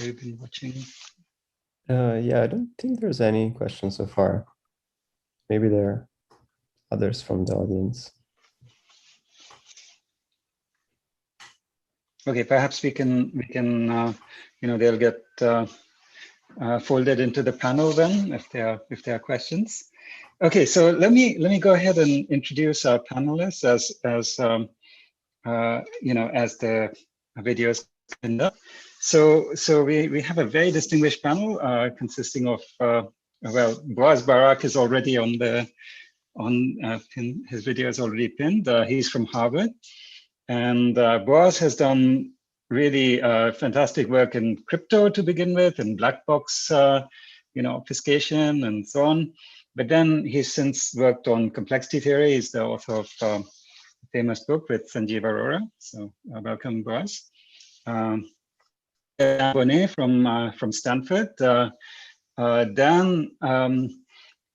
have you been watching? Yeah, I don't think there's any questions so far. Maybe there are others from the audience. Okay, perhaps we can they'll get folded into the panel then if there are questions. Okay, so let me go ahead and introduce our panelists as the videos end up. So we have a very distinguished panel consisting of Boaz Barak is already his video is already pinned. He's from Harvard, and Boaz has done really fantastic work in crypto to begin with, and black box obfuscation and so on. But then he's since worked on complexity theory. He's the author of a famous book with Sanjeev Arora. So welcome, Boaz. Boneh from Stanford. Dan,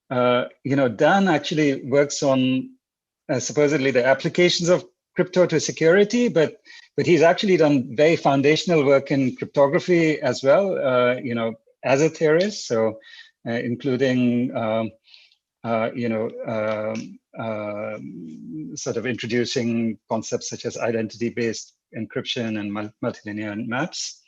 Dan actually works on supposedly the applications of crypto to security, but he's actually done very foundational work in cryptography as well, as a theorist. So including sort of introducing concepts such as identity-based encryption and multilinear maps.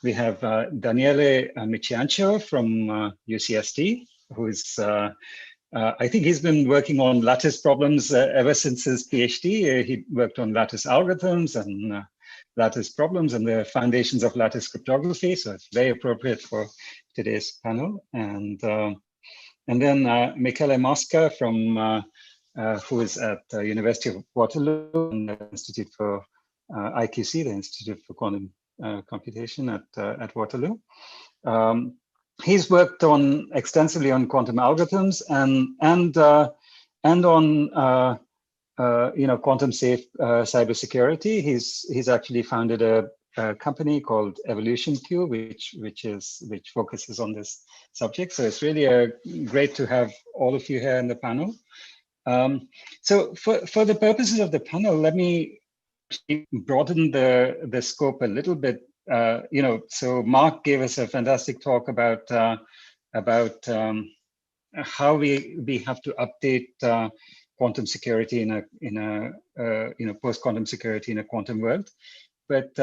We have Daniele Michiancio from UCSD, who is, I think he's been working on lattice problems ever since his PhD. He worked on lattice algorithms and lattice problems and the foundations of lattice cryptography. So it's very appropriate for today's panel. And then Michele Mosca from, who is at the University of Waterloo and the Institute for IQC, the Institute for Quantum Computation at Waterloo. He's worked on extensively on quantum algorithms and on quantum safe cybersecurity. He's actually founded a company called Evolution Q, which focuses on this subject. So it's really great to have all of you here in the panel. So for the purposes of the panel, let me broaden the scope a little bit. So Mark gave us a fantastic talk about how we have to update quantum security in a post-quantum security in a quantum world. But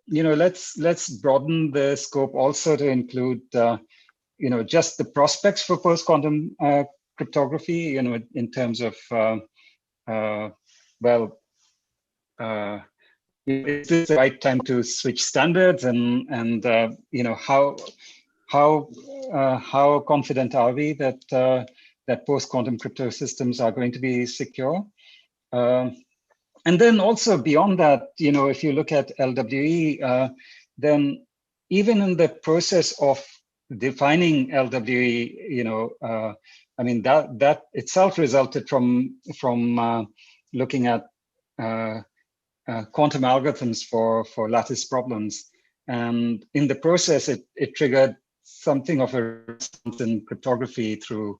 let's broaden the scope also to include just the prospects for post-quantum cryptography. In terms of is this the right time to switch standards, and how confident are we that post-quantum crypto systems are going to be secure? And then also beyond that, if you look at LWE, then even in the process of defining LWE, I mean that itself resulted from looking at quantum algorithms for lattice problems, and in the process it triggered something of a response in cryptography through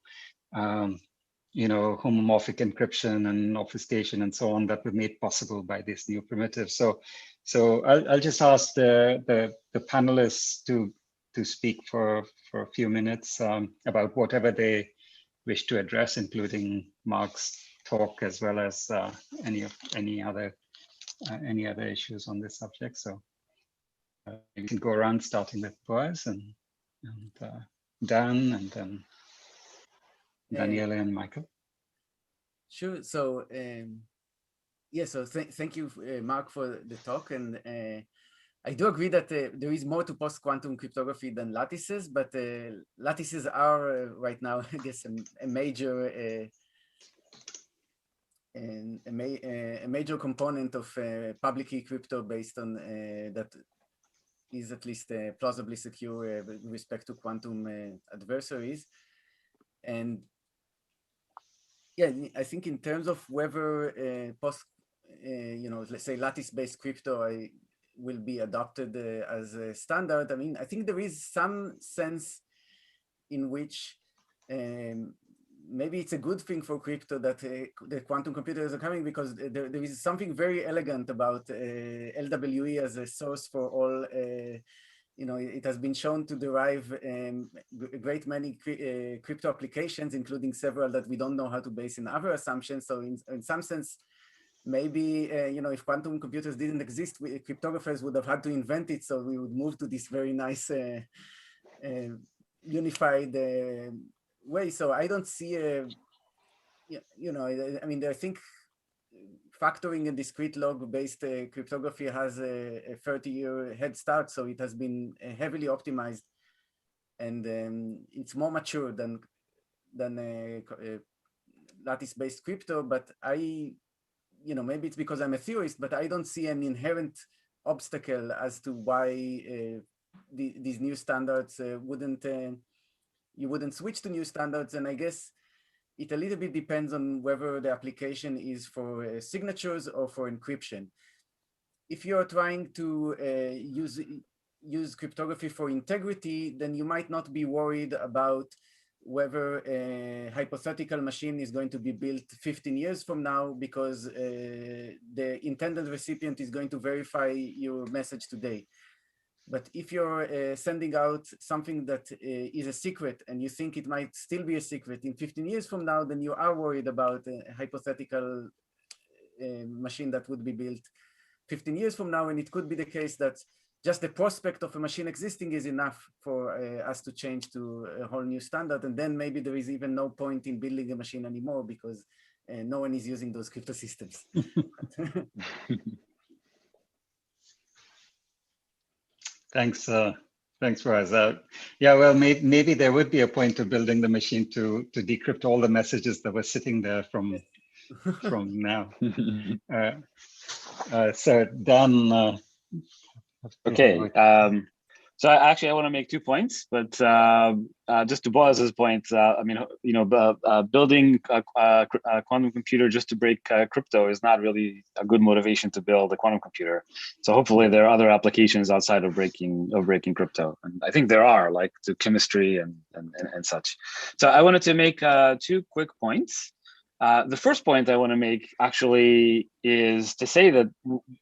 homomorphic encryption and obfuscation and so on that were made possible by this new primitive. So I'll just ask the panelists to speak for a few minutes about whatever they wish to address, including Mark's talk as well as any other issues on this subject. So you can go around, starting with Boaz and Dan, and then Daniele and Michael. Sure. So so thank you, Mark, for the talk. And I do agree that there is more to post-quantum cryptography than lattices, but lattices are right now, I guess, a major a major component of public key crypto based on that is at least plausibly secure with respect to quantum adversaries. And yeah, I think in terms of whether let's say lattice-based crypto will be adopted as a standard, I mean, I think there is some sense in which maybe it's a good thing for crypto that the quantum computers are coming, because there is something very elegant about LWE as a source for all. It has been shown to derive a great many crypto applications, including several that we don't know how to base in other assumptions. So in some sense, maybe, if quantum computers didn't exist, cryptographers would have had to invent it. So we would move to this very nice unified way. So I don't see I think factoring a discrete log-based cryptography has a 30-year head start, so it has been heavily optimized, and it's more mature than lattice-based crypto. But maybe it's because I'm a theorist, but I don't see an inherent obstacle as to why these new standards you wouldn't switch to new standards. And I guess it a little bit depends on whether the application is for signatures or for encryption. If you're trying to use cryptography for integrity, then you might not be worried about whether a hypothetical machine is going to be built 15 years from now, because the intended recipient is going to verify your message today. But if you're sending out something that is a secret, and you think it might still be a secret in 15 years from now, then you are worried about a hypothetical machine that would be built 15 years from now. And it could be the case that just the prospect of a machine existing is enough for us to change to a whole new standard. And then maybe there is even no point in building a machine anymore, because no one is using those crypto systems. Thanks, Boaz. Yeah, well, maybe there would be a point to building the machine to decrypt all the messages that were sitting there from now. So Dan. Okay. So I want to make 2 points, but just to Boaz's point, building a quantum computer just to break crypto is not really a good motivation to build a quantum computer. So hopefully there are other applications outside of breaking crypto, and I think there are, like to chemistry and such. So I wanted to make 2 quick points. The first point I want to make actually is to say that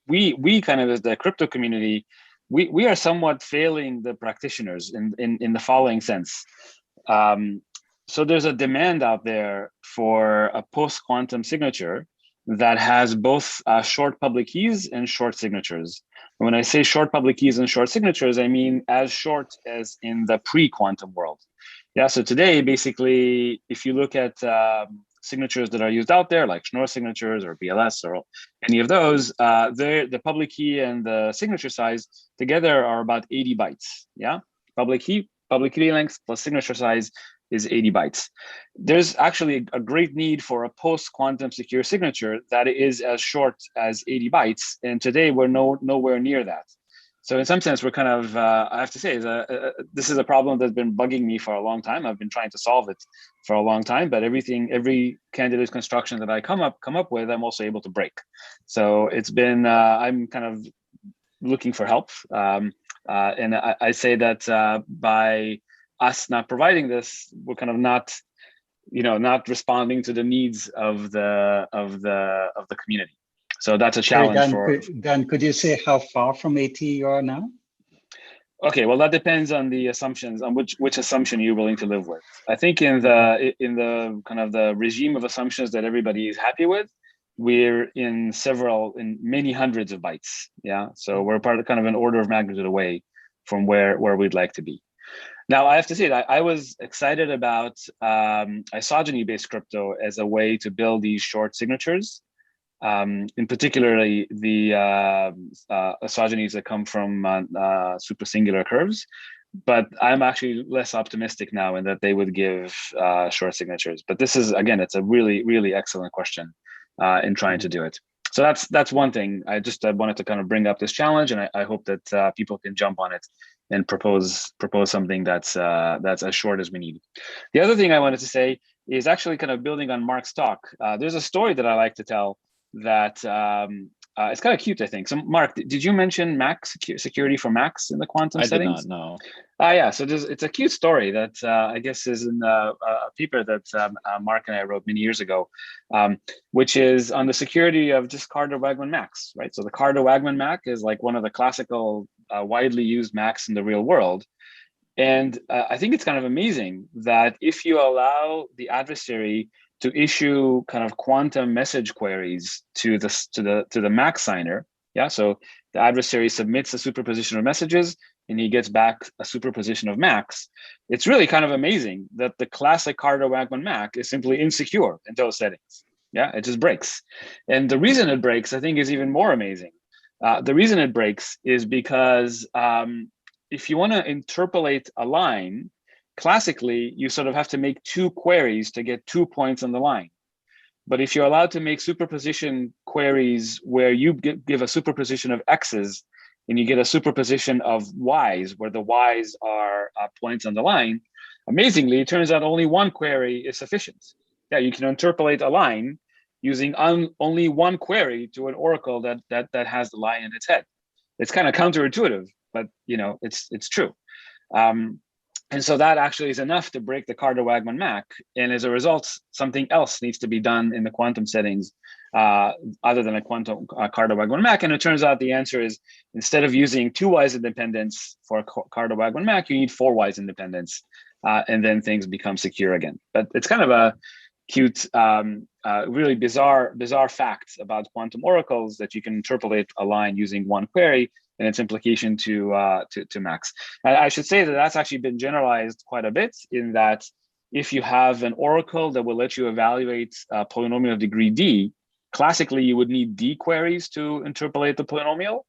we kind of, as the crypto community, we are somewhat failing the practitioners in the following sense. So there's a demand out there for a post-quantum signature that has both short public keys and short signatures. And when I say short public keys and short signatures, I mean as short as in the pre-quantum world. Yeah, so today, basically, if you look at signatures that are used out there, like Schnorr signatures or BLS or any of those, the public key and the signature size together are about 80 bytes. Yeah, public key length plus signature size is 80 bytes. There's actually a great need for a post-quantum secure signature that is as short as 80 bytes, and today we're nowhere near that. So in some sense, we're kind of, I have to say, this is a problem that's been bugging me for a long time. I've been trying to solve it for a long time, but every candidate construction that I come up with, I'm also able to break. So it's been, I'm kind of looking for help. And I say that by us not providing this, we're kind of not responding to the needs of the community. So that's a challenge. Dan, could you say how far from AT you are now? Okay, well, that depends on the assumptions, on which assumption you're willing to live with. I think in the kind of the regime of assumptions that everybody is happy with, we're in many hundreds of bytes. Yeah, so we're part of kind of an order of magnitude away from where we'd like to be. Now, I have to say that I was excited about isogeny-based crypto as a way to build these short signatures. In particularly the isogenies that come from supersingular curves, but I'm actually less optimistic now in that they would give short signatures. But this is, again, it's a really, really excellent question in trying to do it. So that's one thing. I wanted to kind of bring up this challenge, and I hope that people can jump on it and propose something that's as short as we need. The other thing I wanted to say is actually kind of building on Mark's talk. There's a story that I like to tell that it's kind of cute, I think. So Mark, did you mention Mac security for Macs in the quantum settings? I did not, no. Yeah, so it's a cute story that I guess is in a paper that Mark and I wrote many years ago, which is on the security of just Carter-Wagman Macs, right? So the Carter-Wagman Mac is like one of the classical widely used Macs in the real world. And I think it's kind of amazing that if you allow the adversary to issue kind of quantum message queries to the Mac signer, yeah. So the adversary submits a superposition of messages, and he gets back a superposition of Macs. It's really kind of amazing that the classic Carter-Wagman Mac is simply insecure in those settings. Yeah, it just breaks. And the reason it breaks, I think, is even more amazing. The reason it breaks is because if you want to interpolate a line, classically, you sort of have to make 2 queries to get 2 points on the line. But if you're allowed to make superposition queries where you give a superposition of X's and you get a superposition of Y's, where the Y's are points on the line, amazingly, it turns out only 1 query is sufficient. Yeah, you can interpolate a line using only 1 query to an oracle that has the line in its head. It's kind of counterintuitive, but it's true. And so that actually is enough to break the Carter-Wagman Mac. And as a result, something else needs to be done in the quantum settings other than a quantum Carter-Wagman Mac. And it turns out the answer is, instead of using 2 wise independence for a Carter-Wagman Mac, you need 4 wise independence, and then things become secure again. But it's kind of a cute, really bizarre fact about quantum oracles, that you can interpolate a line using 1 query and its implication to Macs. I should say that that's actually been generalized quite a bit, in that if you have an oracle that will let you evaluate a polynomial of degree D, classically you would need D queries to interpolate the polynomial.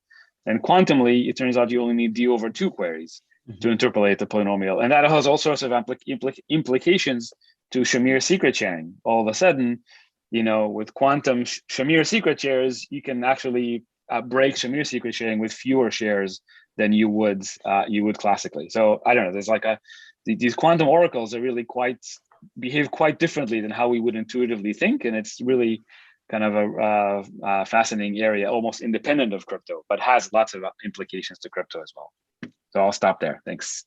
And quantumly, it turns out you only need D over 2 queries to interpolate the polynomial. And that has all sorts of implications to Shamir secret sharing. All of a sudden, with quantum Shamir secret shares, you can actually break Shamir secret sharing with fewer shares than you would classically. So I don't know. There's like these quantum oracles are really behave quite differently than how we would intuitively think, and it's really kind of a fascinating area, almost independent of crypto, but has lots of implications to crypto as well. So I'll stop there. Thanks.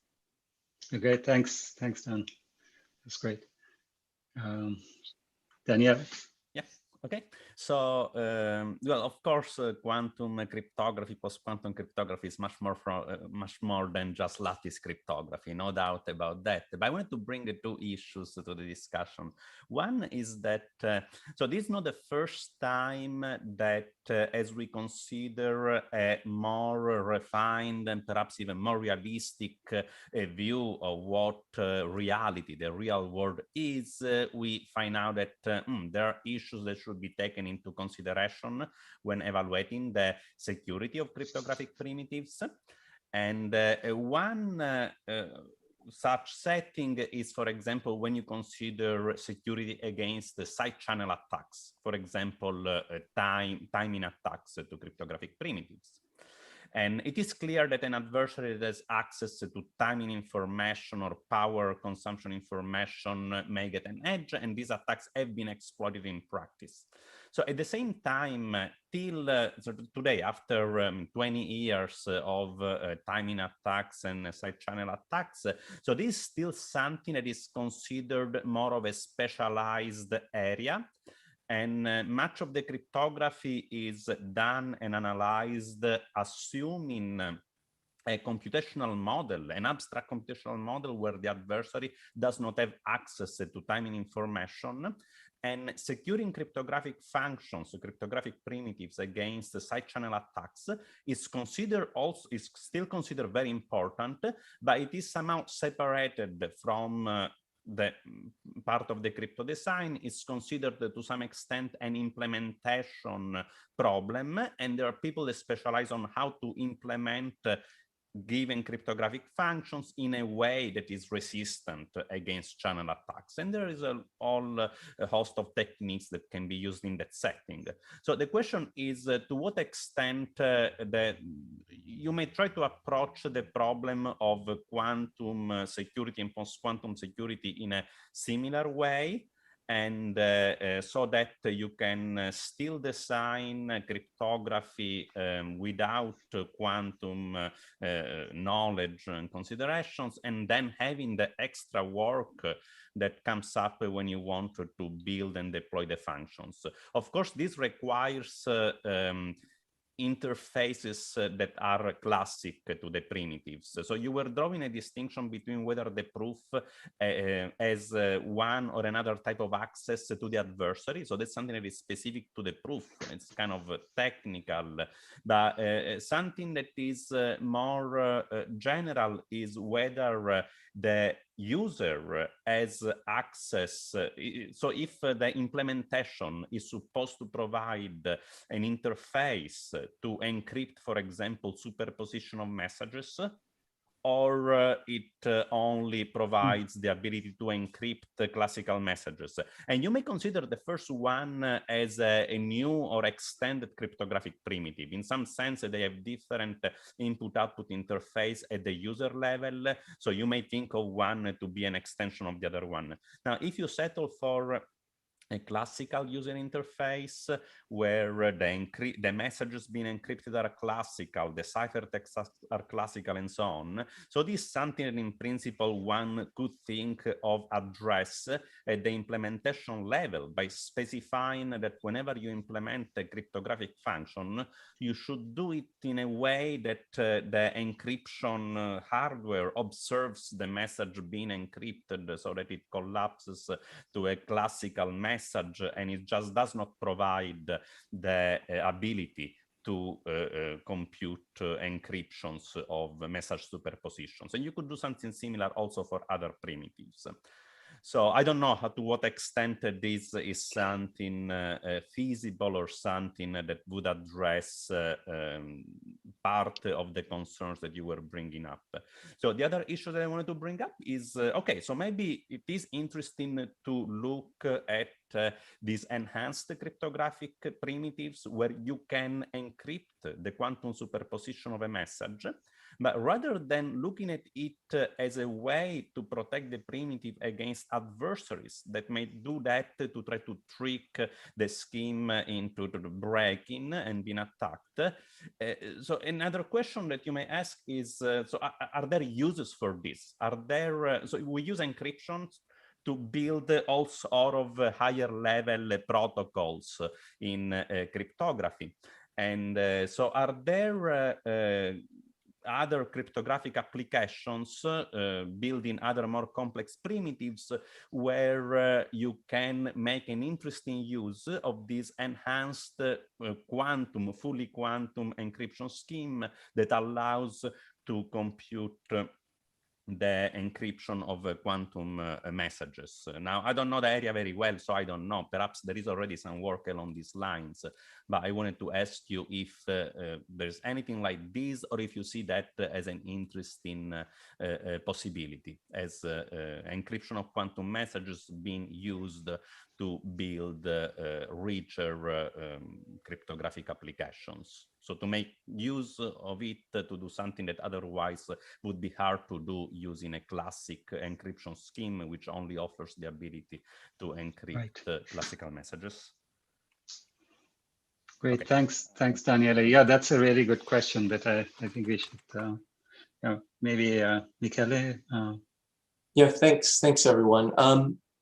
Okay, thanks, Dan. That's great. Danielle. Yeah. Okay. So, well, of course, quantum cryptography, post-quantum cryptography is much more than just lattice cryptography, no doubt about that. But I wanted to bring the 2 issues to the discussion. One is that, so this is not the first time that as we consider a more refined and perhaps even more realistic view of what reality, the real world is, we find out that there are issues that should be taken into consideration when evaluating the security of cryptographic primitives. And one such setting is, for example, when you consider security against the side channel attacks, for example, timing attacks to cryptographic primitives. And it is clear that an adversary that has access to timing information or power consumption information may get an edge, and these attacks have been exploited in practice. So at the same time, till today, after 20 years of timing attacks and side channel attacks, so this is still something that is considered more of a specialized area. And much of the cryptography is done and analyzed assuming a computational model, an abstract computational model where the adversary does not have access to timing information. And securing cryptographic functions, cryptographic primitives against side channel attacks is still considered very important, but it is somehow separated from the part of the crypto design. Is considered to some extent an implementation problem, and there are people that specialize on how to implement given cryptographic functions in a way that is resistant against channel attacks. And there is a host of techniques that can be used in that setting. So the question is to what extent you may try to approach the problem of quantum security and post-quantum security in a similar way. and so that you can still design cryptography without quantum knowledge and considerations, and then having the extra work that comes up when you want to build and deploy the functions. Of course, this requires interfaces that are classic to the primitives. So you were drawing a distinction between whether the proof has one or another type of access to the adversary. So that's something that is specific to the proof. It's kind of technical, but something that is more general is whether the user has access. So if the implementation is supposed to provide an interface to encrypt, for example, superposition of messages, or it only provides the ability to encrypt the classical messages. And you may consider the first one as a new or extended cryptographic primitive. In some sense, they have different input-output interface at the user level. So you may think of one to be an extension of the other one. Now, if you settle for a classical user interface where the messages being encrypted are classical, the ciphertexts are classical, and so on. So this is something that in principle one could think of address at the implementation level by specifying that whenever you implement a cryptographic function, you should do it in a way that the encryption hardware observes the message being encrypted so that it collapses to a classical message, and it just does not provide the ability to compute encryptions of message superpositions. And you could do something similar also for other primitives. So I don't know to what extent this is something feasible or something that would address part of the concerns that you were bringing up. So the other issue that I wanted to bring up is, okay, so maybe it is interesting to look at these enhanced cryptographic primitives where you can encrypt the quantum superposition of a message. But rather than looking at it as a way to protect the primitive against adversaries that may do that to try to trick the scheme into breaking and being attacked. So another question that you may ask is, so are there uses for this? Are there, so we use encryption to build all sort of higher level protocols in cryptography. And so are there other cryptographic applications building other more complex primitives where you can make an interesting use of this enhanced fully quantum encryption scheme that allows to compute the encryption of quantum messages. Now, I don't know the area very well, so I don't know. Perhaps there is already some work along these lines, but I wanted to ask you if there's anything like this, or if you see that as an interesting possibility, as encryption of quantum messages being used to build richer cryptographic applications. So to make use of it to do something that otherwise would be hard to do using a classic encryption scheme, which only offers the ability to encrypt classical messages. Great, okay. Thanks, Daniele. Yeah, that's a really good question that I think we should, maybe Michele. Yeah, thanks everyone.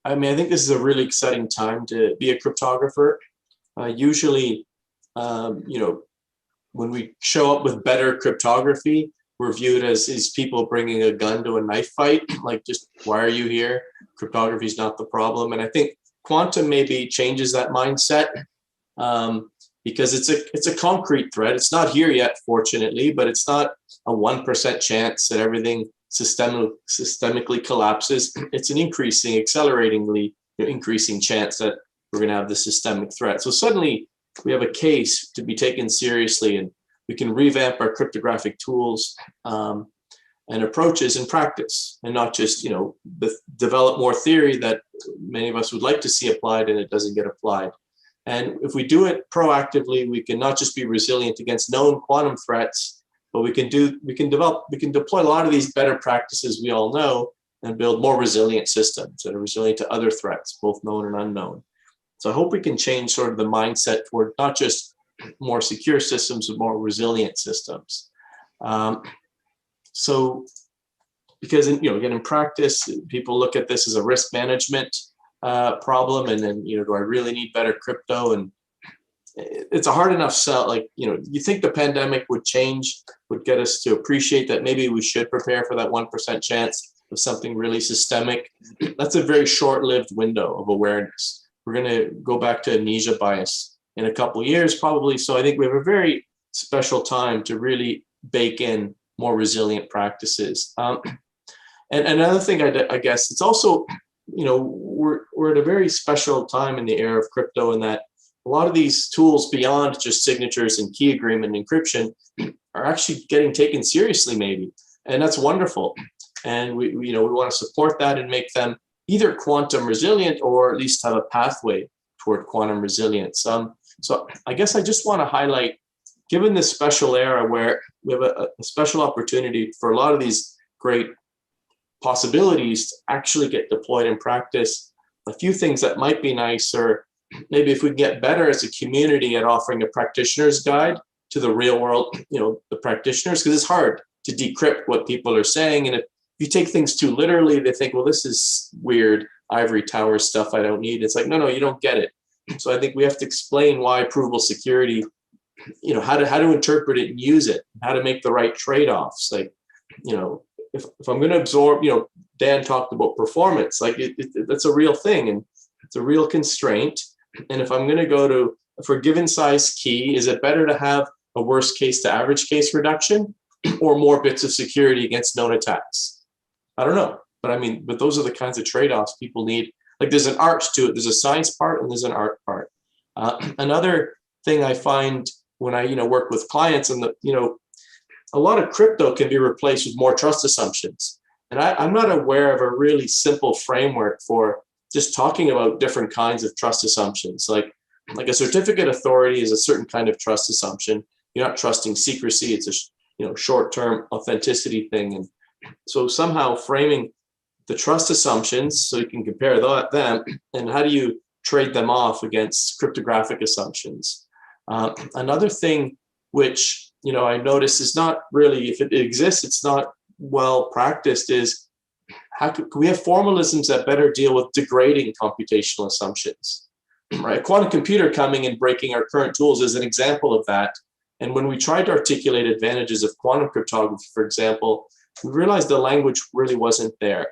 I mean, I think this is a really exciting time to be a cryptographer. Usually, you know, when we show up with better cryptography, we're viewed as people bringing a gun to a knife fight. Like, just why are you here? Cryptography is not the problem. And I think quantum maybe changes that mindset because it's a concrete threat. It's not here yet, fortunately, but it's not a 1% chance that everything systemically collapses. It's an acceleratingly increasing chance that we're going to have the systemic threat. So suddenly we have a case to be taken seriously, and we can revamp our cryptographic tools and approaches in practice, and not just, you know, develop more theory that many of us would like to see applied and it doesn't get applied. And if we do it proactively, we can not just be resilient against known quantum threats, but we can deploy a lot of these better practices we all know and build more resilient systems that are resilient to other threats, both known and unknown. So I hope we can change sort of the mindset toward not just more secure systems, but more resilient systems. So, because again, in practice, people look at this as a risk management problem, and then do I really need better crypto? And it's a hard enough sell. Like you think the pandemic would get us to appreciate that maybe we should prepare for that 1% chance of something really systemic. That's a very short-lived window of awareness. We're going to go back to amnesia bias in a couple of years, probably. So I think we have a very special time to really bake in more resilient practices. And another thing, I guess, it's also, we're at a very special time in the era of crypto, in that a lot of these tools beyond just signatures and key agreement encryption are actually getting taken seriously, maybe, and that's wonderful. And we want to support that and make them either quantum resilient or at least have a pathway toward quantum resilience. So I guess I just want to highlight, given this special era where we have a special opportunity for a lot of these great possibilities to actually get deployed in practice, a few things that might be nice, or maybe if we get better as a community at offering a practitioner's guide to the real world, the practitioners, because it's hard to decrypt what people are saying. And if you take things too literally, they think, well, this is weird ivory tower stuff I don't need. It's like, no, you don't get it. So I think we have to explain why provable security, how to interpret it and use it, how to make the right trade-offs. Like, if I'm going to absorb, Dan talked about performance, like that's a real thing, and it's a real constraint. And if I'm going to go to, for a given size key, is it better to have a worst case to average case reduction or more bits of security against known attacks? I don't know, but those are the kinds of trade-offs people need. Like, there's an art to it. There's a science part and there's an art part. Another thing I find when I, work with clients, and a lot of crypto can be replaced with more trust assumptions. And I'm not aware of a really simple framework for just talking about different kinds of trust assumptions. Like a certificate authority is a certain kind of trust assumption. You're not trusting secrecy. It's a short-term authenticity thing. And so somehow framing the trust assumptions so you can compare them, and how do you trade them off against cryptographic assumptions? Another thing which I notice is not really, if it exists, it's not well practiced, is how can we have formalisms that better deal with degrading computational assumptions? Right, a quantum computer coming and breaking our current tools is an example of that. And when we tried to articulate advantages of quantum cryptography, for example, we realized the language really wasn't there.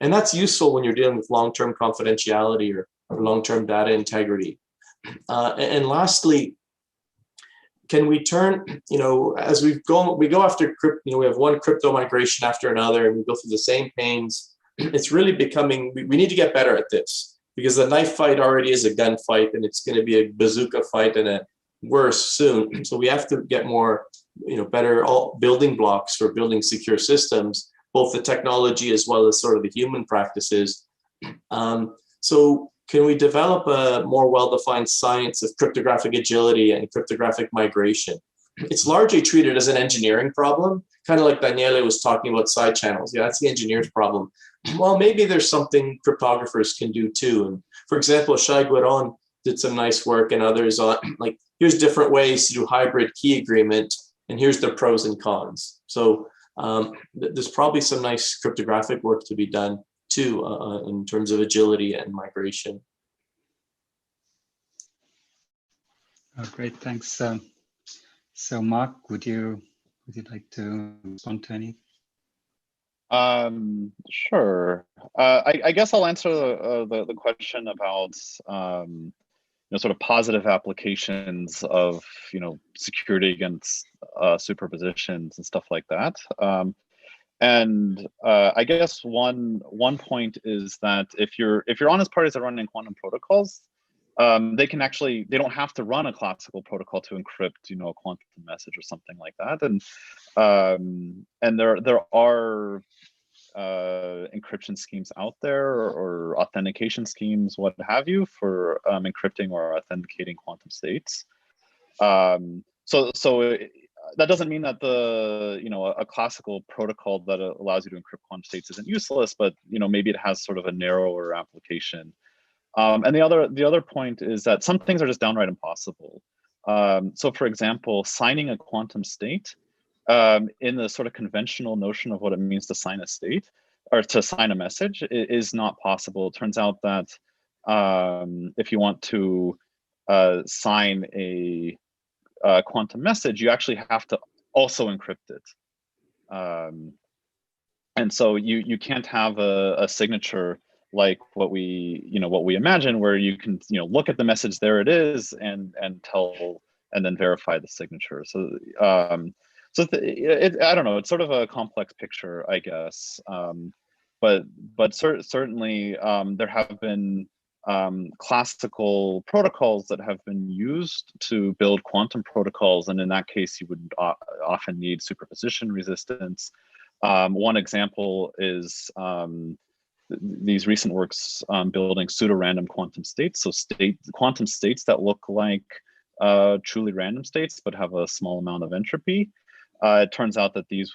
And that's useful when you're dealing with long-term confidentiality or long-term data integrity. And lastly, can we turn, as we go after crypto, we have one crypto migration after another, and we go through the same pains. It's really becoming, we need to get better at this, because the knife fight already is a gunfight, and it's going to be a bazooka fight and a worse soon. So we have to get more, better building blocks for building secure systems, both the technology as well as sort of the human practices. So can we develop a more well-defined science of cryptographic agility and cryptographic migration? It's largely treated as an engineering problem, kind of like Daniele was talking about side channels. Yeah, that's the engineer's problem. Well, maybe there's something cryptographers can do too. And for example, Shai Gueron did some nice work, and others on, like, here's different ways to do hybrid key agreement, and here's the pros and cons. So there's probably some nice cryptographic work to be done too, in terms of agility and migration. Oh, great, thanks. So Mark, would you like to respond to any? Sure. I guess I'll answer the question about sort of positive applications of security against superpositions and stuff like that. And I guess one point is that if you're honest parties that run in quantum protocols, they don't have to run a classical protocol to encrypt a quantum message or something like that. And there are encryption schemes out there, or authentication schemes, what have you, for encrypting or authenticating quantum states. So that doesn't mean that a classical protocol that allows you to encrypt quantum states isn't useless, but maybe it has sort of a narrower application. And the other point is that some things are just downright impossible. So for example, signing a quantum state in the sort of conventional notion of what it means to sign a state or to sign a message is not possible. It turns out that if you want to sign a quantum message, you actually have to also encrypt it. And so you can't have a signature like what we imagine, where you can look at the message, there it is, and then verify the signature. So I don't know, it's sort of a complex picture, I guess. But certainly there have been classical protocols that have been used to build quantum protocols, and in that case you would often need superposition resistance. One example is these recent works building pseudo-random quantum states, so quantum states that look like truly random states but have a small amount of entropy. It turns out that these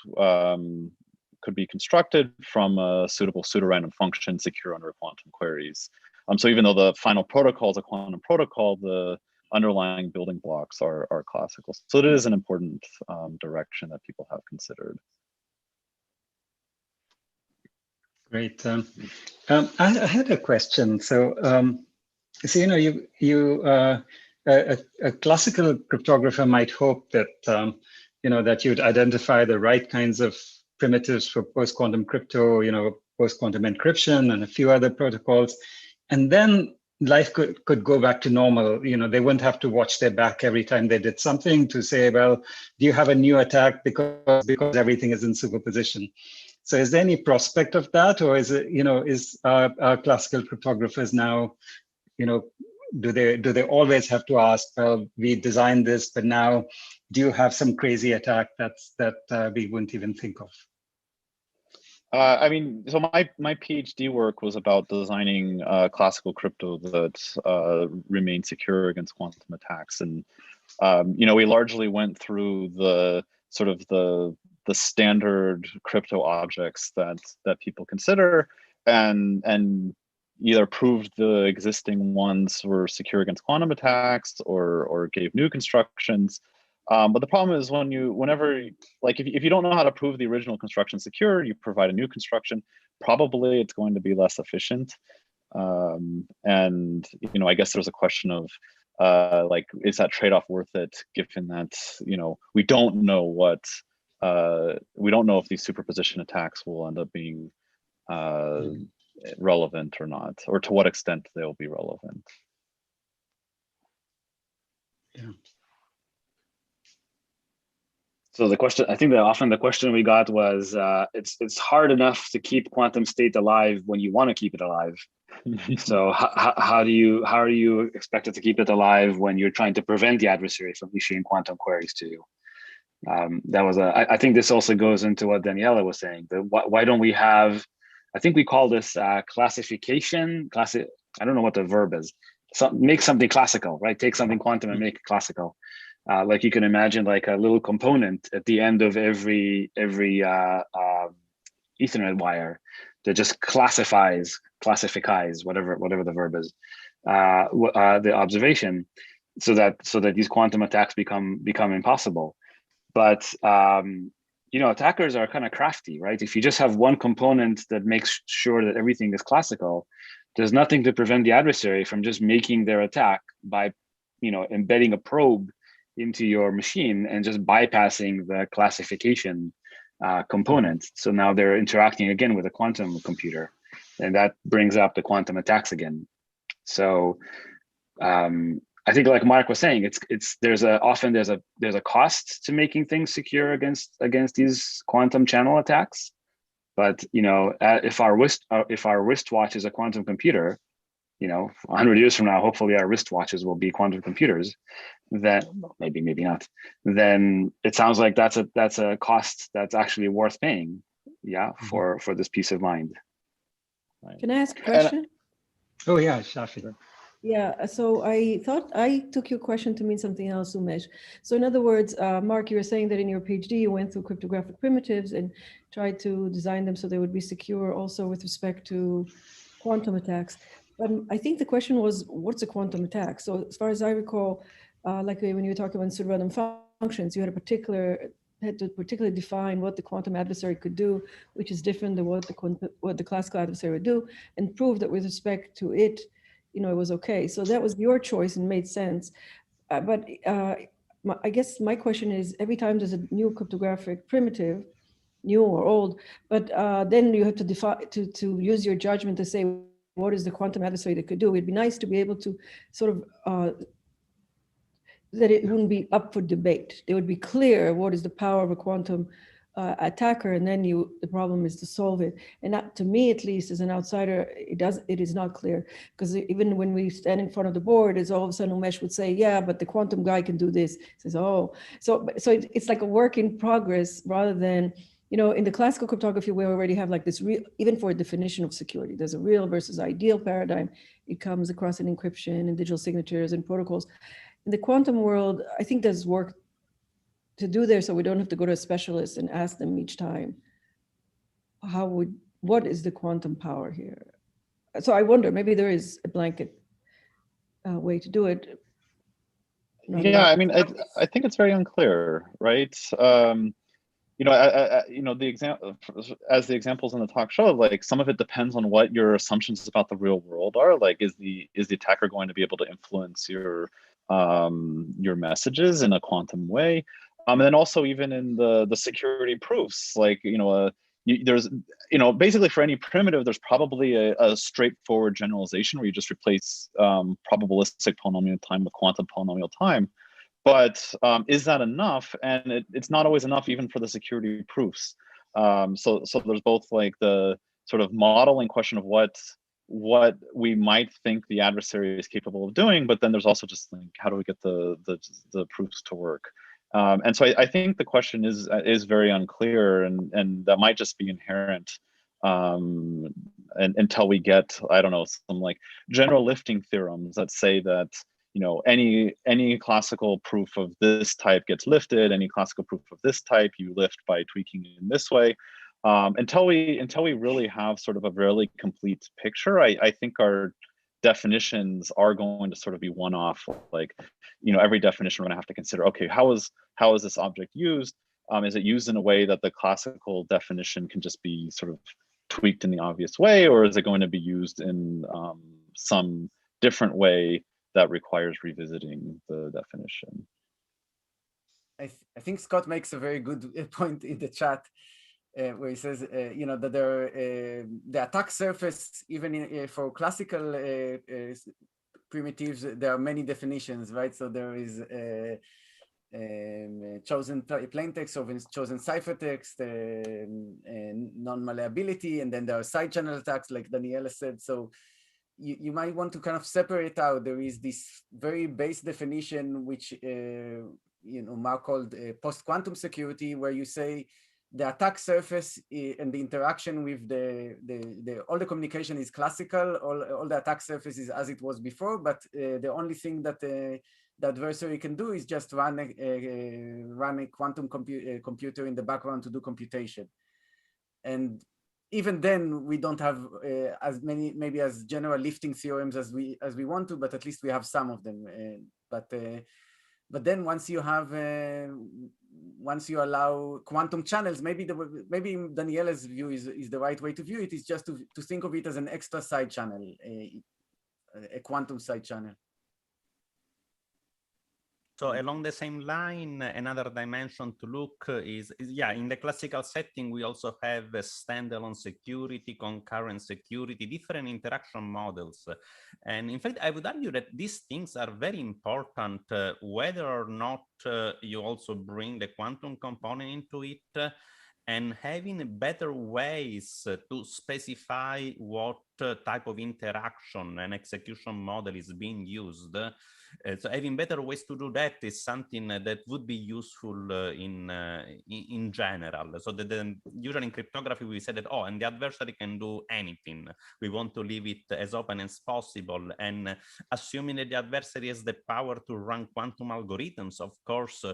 could be constructed from a suitable pseudo-random function secure under quantum queries. So even though the final protocol is a quantum protocol, the underlying building blocks are classical. So it is an important direction that people have considered. Great. I had a question. So, a classical cryptographer might hope that that you'd identify the right kinds of primitives for post-quantum crypto, post-quantum encryption and a few other protocols, and then life could go back to normal. They wouldn't have to watch their back every time they did something to say, well, do you have a new attack because everything is in superposition? So is there any prospect of that, or is it, is our classical cryptographers now, do they always have to ask, well, we designed this, but now do you have some crazy attack that we wouldn't even think of? I mean, so my PhD work was about designing classical crypto that remained secure against quantum attacks, and we largely went through the sort of the standard crypto objects that people consider, and either proved the existing ones were secure against quantum attacks or gave new constructions. But the problem is whenever if you don't know how to prove the original construction secure, you provide a new construction, probably it's going to be less efficient. And I guess there's a question of is that trade-off worth it, given that we don't know if these superposition attacks will end up being relevant or not, or to what extent they'll be relevant. Yeah. So the question, I think that often the question we got was, it's hard enough to keep quantum state alive when you want to keep it alive. So how are you expected to keep it alive when you're trying to prevent the adversary from issuing quantum queries to you? I think this also goes into what Daniela was saying. Why don't we have, I think we call this classification. I don't know what the verb is. Make something classical, right? Take something quantum and make it classical. Like you can imagine, like a little component at the end of every Ethernet wire that just classifies, whatever the verb is, the observation, so that these quantum attacks become impossible. But attackers are kind of crafty, right? If you just have one component that makes sure that everything is classical, there's nothing to prevent the adversary from just making their attack by embedding a probe into your machine and just bypassing the classification component. So now they're interacting again with a quantum computer, and that brings up the quantum attacks again. So I think, like Mark was saying, there's a cost to making things secure against these quantum channel attacks. But if our wristwatch is a quantum computer, 100 years from now, hopefully our wristwatches will be quantum computers. Then maybe not. Then it sounds like that's a cost that's actually worth paying. Yeah, for this peace of mind. Can I ask a question? Oh yeah, Shafi. Yeah, so I thought I took your question to mean something else, Umesh. So in other words, Mark, you were saying that in your PhD, you went through cryptographic primitives and tried to design them so they would be secure also with respect to quantum attacks. But I think the question was, what's a quantum attack? So as far as I recall, like when you were talking about pseudo-random functions, you had to particularly define what the quantum adversary could do, which is different than what the classical adversary would do, and prove that with respect to it, it was okay. So that was your choice and made sense. I guess my question is, every time there's a new cryptographic primitive, new or old, but then you have to define, to use your judgment to say, what is the quantum adversary that could do? It'd be nice to be able to sort of, that it wouldn't be up for debate. It would be clear what is the power of a quantum attacker, and then the problem is to solve it. And that, to me, at least as an outsider, it is not clear, because even when we stand in front of the board, is all of a sudden Umesh would say, yeah, but the quantum guy can do this. He says, oh, so it's like a work in progress rather than, in the classical cryptography, we already have like this real, even for a definition of security, there's a real versus ideal paradigm. It comes across in encryption and digital signatures and protocols. In the quantum world, I think there's work to do there, so we don't have to go to a specialist and ask them each time, what is the quantum power here? So I wonder, maybe there is a blanket way to do it. Yeah, I mean, I think it's very unclear, right? The example, as the examples in the talk show, like some of it depends on what your assumptions about the real world are. Like, is the attacker going to be able to influence your messages in a quantum way? And then also even in the security proofs, like there's basically for any primitive, there's probably a straightforward generalization where you just replace probabilistic polynomial time with quantum polynomial time. But is that enough? And it's not always enough even for the security proofs. So there's both like the sort of modeling question of what we might think the adversary is capable of doing, but then there's also just like, how do we get the proofs to work? And so I think the question is very unclear, and that might just be inherent and until we get, I don't know, some like general lifting theorems that say that any classical proof of this type gets lifted, any classical proof of this type you lift by tweaking it in this way. Until we really have sort of a really complete picture, I think our definitions are going to sort of be one-off. Like, every definition we're going to have to consider, okay, how is this object used? Is it used in a way that the classical definition can just be sort of tweaked in the obvious way, or is it going to be used in some different way that requires revisiting the definition? I think Scott makes a very good point in the chat where he says, that the attack surface, even for classical primitives, there are many definitions, right? So there is chosen plaintext, or chosen ciphertext, non-malleability, and then there are side channel attacks, like Daniela said. So you might want to kind of separate out. There is this very base definition, which Mark called post-quantum security, where you say the attack surface and the interaction with all the communication is classical. All the attack surface is as it was before, but the only thing that the adversary can do is just run a quantum computer in the background to do computation. And even then, we don't have as many, maybe as general lifting theorems as we want to, but at least we have some of them. But then once you allow quantum channels, maybe Daniela's view is the right way to view it, is just to think of it as an extra side channel, a quantum side channel. So along the same line, another dimension to look is in the classical setting, we also have a standalone security, concurrent security, different interaction models. And in fact, I would argue that these things are very important, whether or not you also bring the quantum component into it, and having better ways to specify what type of interaction and execution model is being used. So having better ways to do that is something that would be useful in general. So that usually in cryptography we said that, oh, and the adversary can do anything. We want to leave it as open as possible, and assuming that the adversary has the power to run quantum algorithms, of course,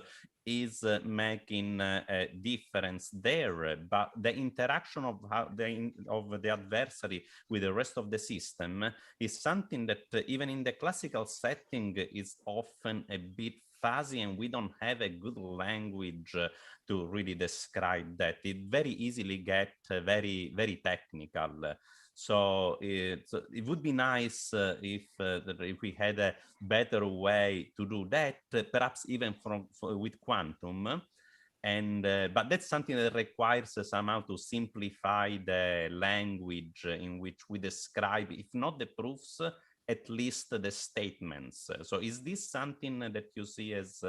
is making a difference there. But the interaction of the adversary with the rest of the system is something that even in the classical setting is often a bit fuzzy, and we don't have a good language to really describe that. It very easily gets very, very technical. So it would be nice if we had a better way to do that, perhaps even with quantum. And but that's something that requires somehow to simplify the language in which we describe, if not the proofs, at least the statements. So is this something that you see as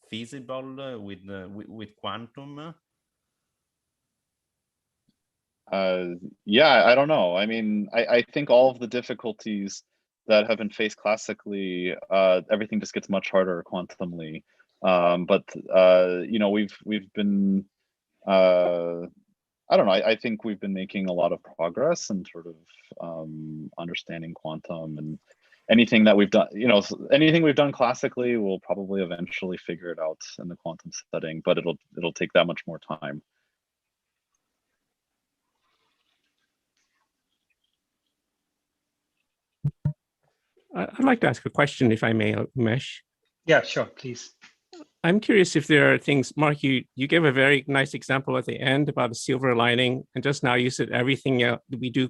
feasible with quantum? Yeah, I don't know. I mean, I think all of the difficulties that have been faced classically, everything just gets much harder quantumly. But you know, we've been I don't know. I think we've been making a lot of progress in sort of understanding quantum, and anything that we've done, you know, anything we've done classically, we'll probably eventually figure it out in the quantum setting, but it'll take that much more time. I'd like to ask a question, if I may, Umesh. Yeah, sure, please. I'm curious if there are things, Mark, you gave a very nice example at the end about a silver lining, and just now you said everything we do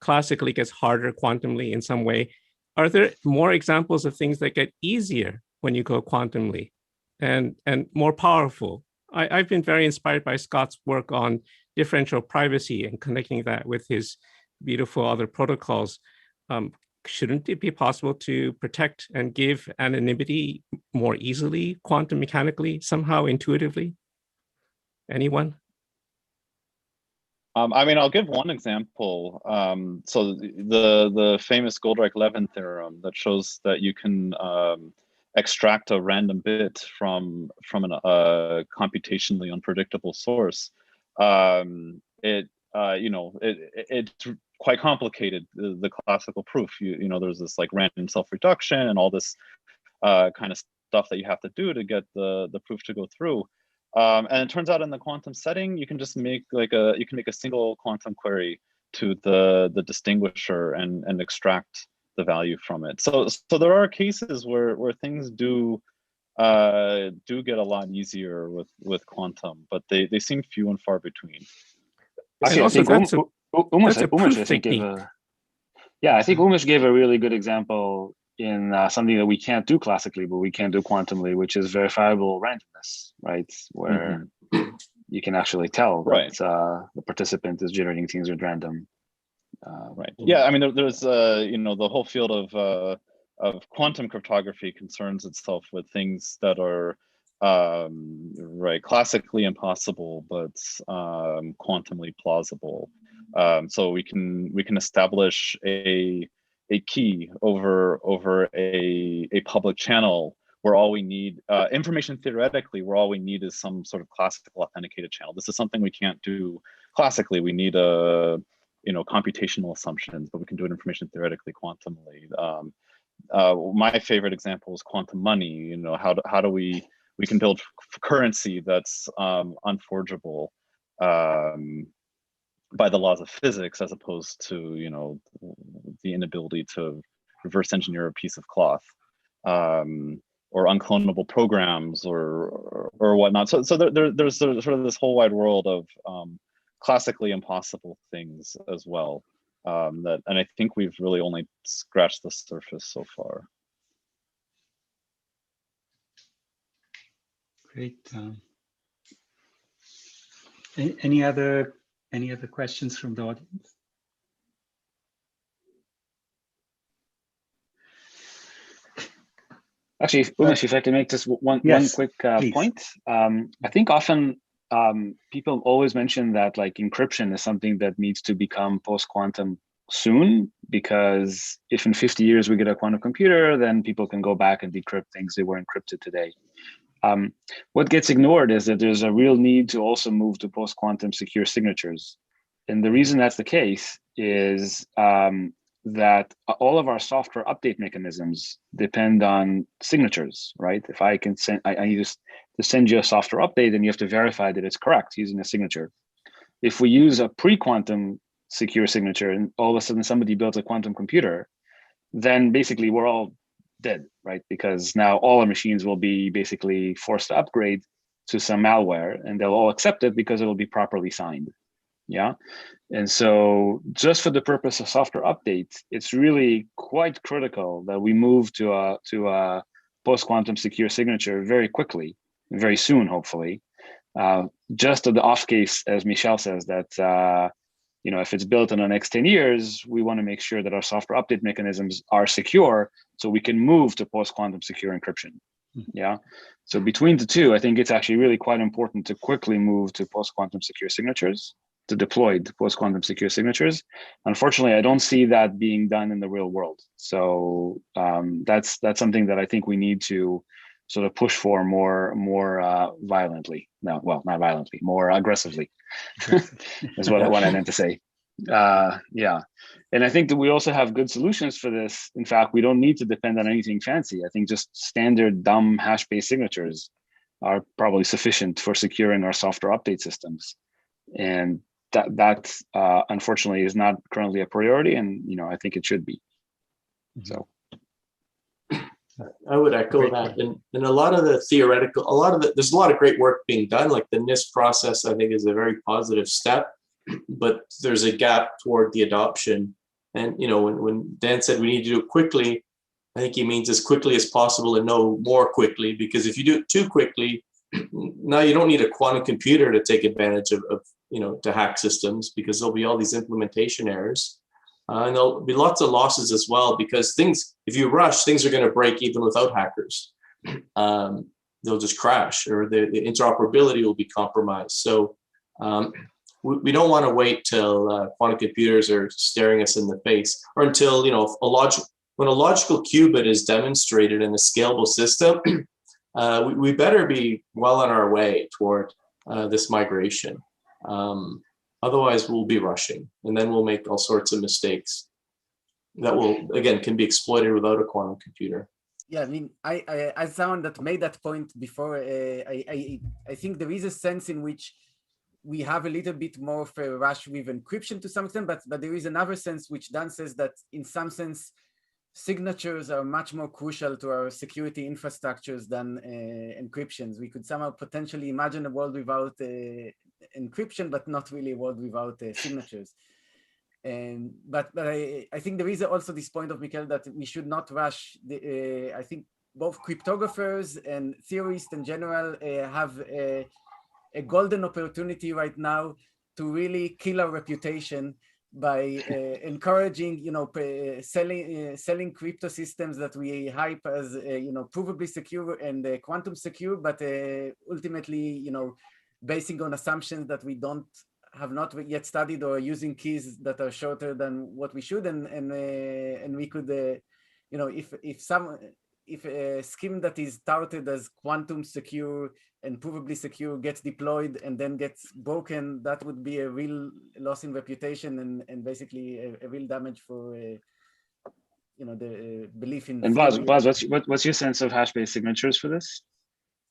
classically gets harder quantumly in some way. Are there more examples of things that get easier when you go quantumly and more powerful? I've been very inspired by Scott's work on differential privacy and connecting that with his beautiful other protocols. Shouldn't it be possible to protect and give anonymity more easily, quantum mechanically, somehow intuitively? Anyone? I mean, I'll give one example. So the famous Goldreich-Levin theorem that shows that you can extract a random bit from a computationally unpredictable source. It's quite complicated, the classical proof. You know, there's this like random self-reduction and all this kind of stuff that you have to do to get the proof to go through. And it turns out in the quantum setting, you can just make a single quantum query to the distinguisher and extract the value from it. So there are cases where things do get a lot easier with quantum, but they seem few and far between. Actually, I think Umesh gave a really good example in something that we can't do classically, but we can do quantumly, which is verifiable randomness, right? Where you can actually tell that the participant is generating things at random. Right. Yeah. I mean, there's the whole field of quantum cryptography concerns itself with things that are classically impossible, but quantumly plausible. So we can establish a key over a public channel where all we need, information theoretically, where all we need is some sort of classical authenticated channel. This is something we can't do classically. We need computational assumptions, but we can do it information theoretically quantumly. My favorite example is quantum money. You know, how do we can build currency that's unforgeable by the laws of physics, as opposed to the inability to reverse engineer a piece of cloth, or unclonable programs or whatnot. So there's sort of this whole wide world of classically impossible things as well, and I think we've really only scratched the surface so far. Great. Any other questions from the audience? Actually, Umesh, if I can make just one quick point. I think often people always mention that like encryption is something that needs to become post-quantum soon, because if in 50 years we get a quantum computer, then people can go back and decrypt things that were encrypted today. What gets ignored is that there's a real need to also move to post-quantum secure signatures. And the reason that's the case is that all of our software update mechanisms depend on signatures, right? If I can send, I need to send you a software update, and you have to verify that it's correct using a signature. If we use a pre-quantum secure signature and all of a sudden somebody builds a quantum computer, then basically we're all dead, right? Because now all our machines will be basically forced to upgrade to some malware, and they'll all accept it because it will be properly signed. Yeah. And so just for the purpose of software updates, it's really quite critical that we move to a post-quantum secure signature very quickly, very soon, hopefully. Just to the off case, as Michele says, that if it's built in the next 10 years, we want to make sure that our software update mechanisms are secure so we can move to post-quantum secure encryption. Yeah. So between the two, I think it's actually really quite important to quickly move to post-quantum secure signatures, to deploy post-quantum secure signatures. Unfortunately, I don't see that being done in the real world. So that's something that I think we need to sort of push for more violently. No, well, not violently, more aggressively. Is what I meant to say. Yeah. And I think that we also have good solutions for this. In fact, we don't need to depend on anything fancy. I think just standard dumb hash-based signatures are probably sufficient for securing our software update systems. And that unfortunately is not currently a priority, and I think it should be. So I would echo that. And a lot of the theoretical, there's a lot of great work being done. Like the NIST process, I think, is a very positive step, but there's a gap toward the adoption. And when Dan said we need to do it quickly, I think he means as quickly as possible and no more quickly, because if you do it too quickly, now you don't need a quantum computer to take advantage of to hack systems, because there'll be all these implementation errors. And there'll be lots of losses as well, because if you rush, things are going to break even without hackers. They'll just crash, or the interoperability will be compromised. So we don't want to wait till quantum computers are staring us in the face, or until when a logical qubit is demonstrated in a scalable system. We better be well on our way toward this migration. Otherwise, we'll be rushing, and then we'll make all sorts of mistakes that can be exploited without a quantum computer. Yeah, I mean, as someone that made that point before, I think there is a sense in which we have a little bit more of a rush with encryption to some extent, but there is another sense which Dan says that in some sense, signatures are much more crucial to our security infrastructures than encryptions. We could somehow potentially imagine a world without encryption, but not really a world without signatures. But I think there is also this point of Michele that we should not rush. I think both cryptographers and theorists in general have a golden opportunity right now to really kill our reputation by encouraging, selling crypto systems that we hype as, provably secure and quantum secure, but ultimately, basing on assumptions that we have not yet studied, or using keys that are shorter than what we should, and we could, if a scheme that is touted as quantum secure and provably secure gets deployed and then gets broken, that would be a real loss in reputation and basically a real damage for the belief in. And Baz, what's your sense of hash-based signatures for this?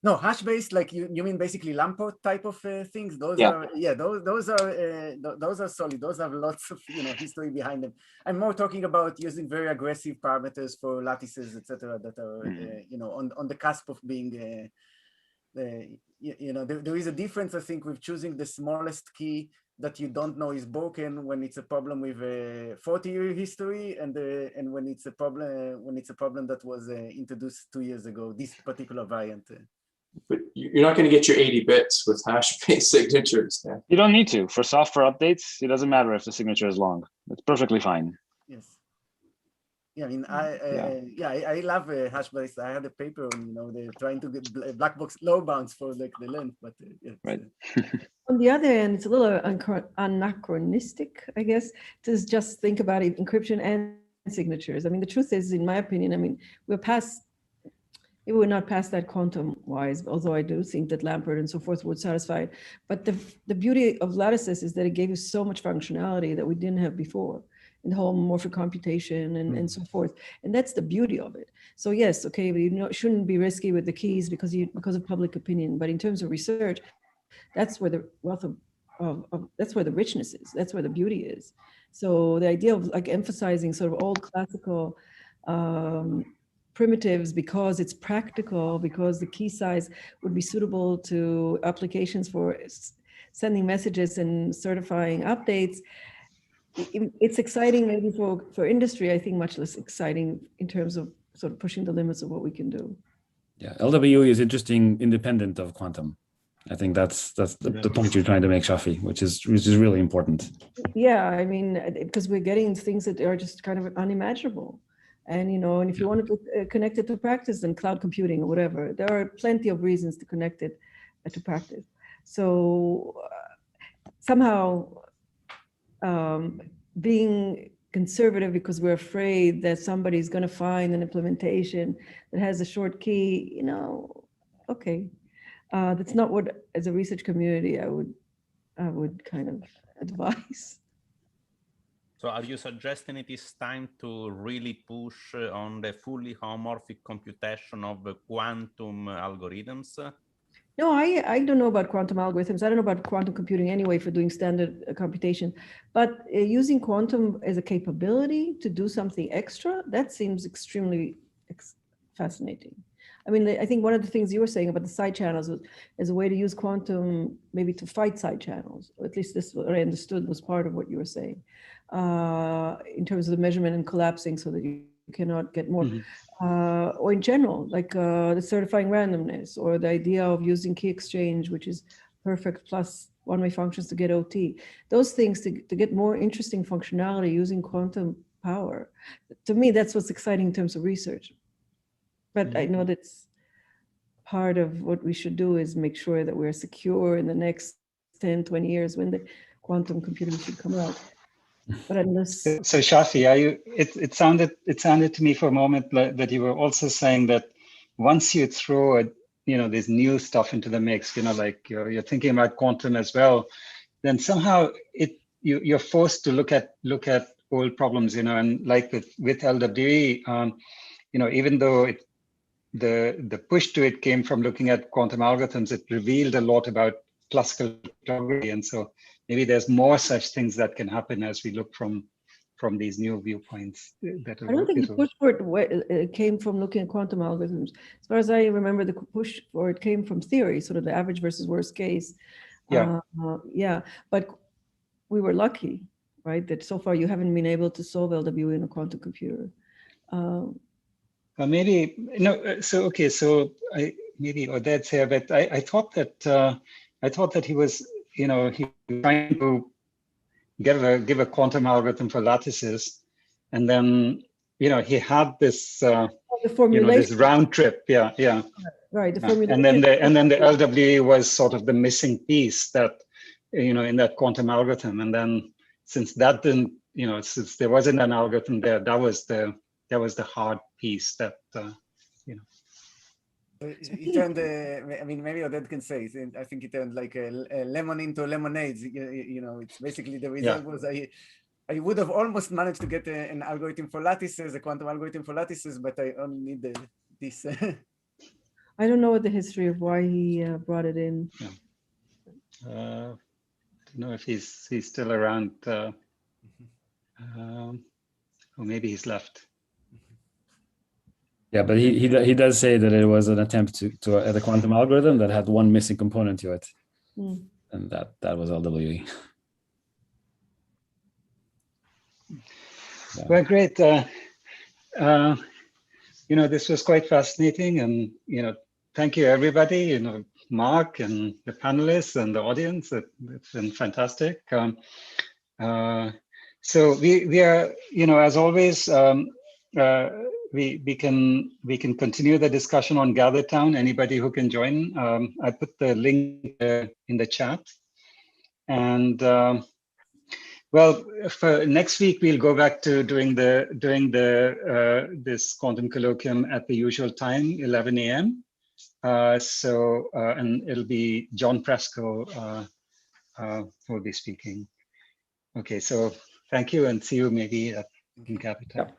No, hash-based, like you mean basically Lamport type of things. Those are solid. Those have lots of history behind them. I'm more talking about using very aggressive parameters for lattices, etc., that are on the cusp of being. There is a difference, I think, with choosing the smallest key that you don't know is broken when it's a problem with a 40-year history, and when it's a problem that was introduced 2 years ago. This particular variant. But you're not going to get your 80 bits with hash-based signatures. Yeah. You don't need to. For software updates, it doesn't matter if the signature is long. It's perfectly fine. Yes. Yeah, I mean, I love hash-based. I had a paper on, they're trying to get black box low bounds for like the length, but Right. On the other end, it's a little anachronistic, I guess, to just think about it, encryption and signatures. I mean, the truth is, in my opinion, I mean, we're not past that quantum-wise, although I do think that Lampert and so forth would satisfy it. But the beauty of lattices is that it gave you so much functionality that we didn't have before, in the whole morphic computation and so forth. And that's the beauty of it. So yes, okay, we shouldn't be risky with the keys because of public opinion. But in terms of research, that's where the wealth that's where the richness is. That's where the beauty is. So the idea of like emphasizing sort of old classical primitives because it's practical, because the key size would be suitable to applications for sending messages and certifying updates. It's exciting maybe for industry, I think much less exciting in terms of sort of pushing the limits of what we can do. Yeah, LWE is interesting independent of quantum. I think that's the point you're trying to make, Shafi, which is really important. Yeah, I mean, because we're getting things that are just kind of unimaginable. And, and if you wanted to connect it to practice, then cloud computing or whatever, there are plenty of reasons to connect it to practice. So somehow being conservative because we're afraid that somebody's going to find an implementation that has a short key, okay. That's not what, as a research community, I would kind of advise. So are you suggesting it is time to really push on the fully homomorphic computation of quantum algorithms? No, I don't know about quantum algorithms. I don't know about quantum computing anyway for doing standard computation. But using quantum as a capability to do something extra, that seems extremely fascinating. I mean, I think one of the things you were saying about the side channels is a way to use quantum maybe to fight side channels, or at least this what I understood was part of what you were saying, in terms of the measurement and collapsing so that you cannot get more, or in general, like the certifying randomness, or the idea of using key exchange, which is perfect plus one-way functions to get OT. Those things to get more interesting functionality using quantum power. To me, that's what's exciting in terms of research. But I know that's part of what we should do is make sure that we're secure in the next 10, 20 years when the quantum computing should come out. But unless... So Shafi, it sounded to me for a moment that you were also saying that once you throw this new stuff into the mix, like you're thinking about quantum as well, then somehow you're forced to look at old problems, and like with LWE, even though the push to it came from looking at quantum algorithms, it revealed a lot about classical cryptography, and so maybe there's more such things that can happen as we look from these new viewpoints. I don't think the push for it came from looking at quantum algorithms. As far as I remember, the push for it came from theory, sort of the average versus worst case. Yeah. But we were lucky, right? That so far you haven't been able to solve LWE in a quantum computer. Maybe no. So okay. So maybe Oded's here, but I thought that he was he was trying to give a quantum algorithm for lattices, and then he had this this round trip. Yeah. Right. The formulation. And then the LWE was sort of the missing piece that in that quantum algorithm, and then since that didn't since there wasn't an algorithm there, that was the hard piece that He turned, I mean, maybe Oded can say, I think he turned like a lemon into lemonades. It's basically the result was I would have almost managed to get an algorithm for lattices, a quantum algorithm for lattices, but I only needed this. I don't know the history of why he brought it in. I don't know if he's still around, or maybe he's left. Yeah, but he does say that it was an attempt to at a quantum algorithm that had one missing component to it, and that was LWE. Yeah. Well, great. This was quite fascinating, and thank you everybody. Mark and the panelists and the audience. It's been fantastic. So we are as always. we can continue the discussion on GatherTown. Anybody who can join, I put the link in the chat. And well, for next week we'll go back to doing this quantum colloquium at the usual time, 11 a.m. And it'll be John Presco who will be speaking. Okay, so thank you and see you maybe in GatherTown. Yeah.